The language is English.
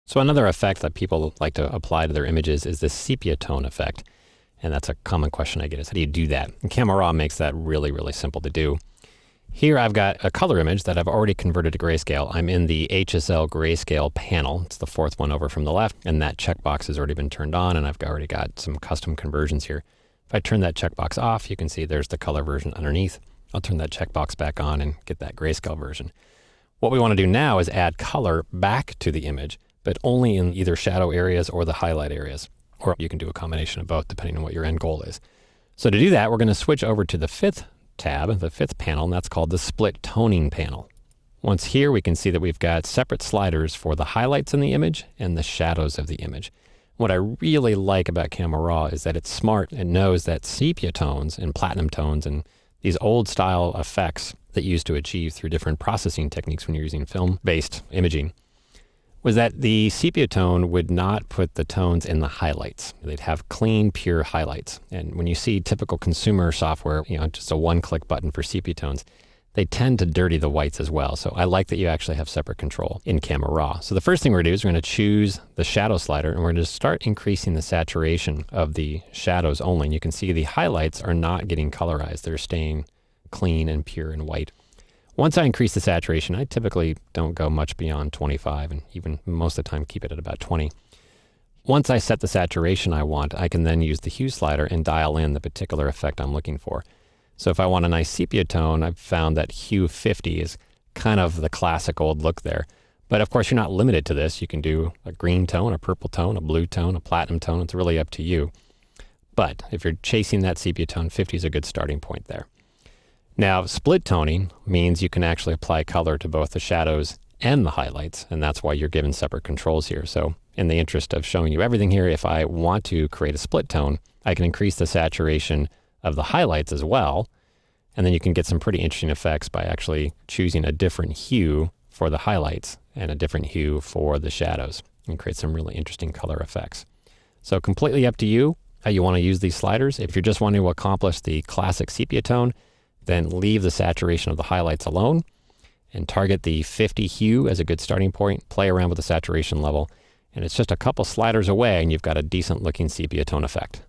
So another effect that people like to apply to their images is the sepia tone effect. And that's a common question I get is, how do you do that? And Camera Raw makes that really, really simple to do. Here I've got a color image that I've already converted to grayscale. I'm in the HSL grayscale panel. It's the fourth one over from the left, and that checkbox has already been turned on, and I've already got some custom conversions here. If I turn that checkbox off, you can see there's the color version underneath. I'll turn that checkbox back on and get that grayscale version. What we want to do now is add color back to the image, but only in either shadow areas or the highlight areas. Or you can do a combination of both depending on what your end goal is. So to do that, we're going to switch over to the fifth tab, the fifth panel, and that's called the split toning panel. Once here, we can see that we've got separate sliders for the highlights in the image and the shadows of the image. What I really like about Camera Raw is that it's smart and knows that sepia tones and platinum tones and these old style effects that you used to achieve through different processing techniques when you're using film-based imaging was that the sepia tone would not put the tones in the highlights. They'd have clean, pure highlights. And when you see typical consumer software, just a one-click button for sepia tones, they tend to dirty the whites as well. So I like that you actually have separate control in Camera Raw. So the first thing we're going to do is we're going to choose the shadow slider, and we're going to start increasing the saturation of the shadows only. And you can see the highlights are not getting colorized. They're staying clean and pure and white. Once I increase the saturation, I typically don't go much beyond 25, and even most of the time keep it at about 20. Once I set the saturation I want, I can then use the hue slider and dial in the particular effect I'm looking for. So if I want a nice sepia tone, I've found that hue 50 is kind of the classic old look there. But of course, you're not limited to this. You can do a green tone, a purple tone, a blue tone, a platinum tone. It's really up to you. But if you're chasing that sepia tone, 50 is a good starting point there. Now, split toning means you can actually apply color to both the shadows and the highlights, and that's why you're given separate controls here. So in the interest of showing you everything here, if I want to create a split tone, I can increase the saturation of the highlights as well, and then you can get some pretty interesting effects by actually choosing a different hue for the highlights and a different hue for the shadows, and create some really interesting color effects. So completely up to you how you want to use these sliders. If you're just wanting to accomplish the classic sepia tone, then leave the saturation of the highlights alone and target the 50 hue as a good starting point. Play around with the saturation level, and it's just a couple sliders away and you've got a decent looking sepia tone effect.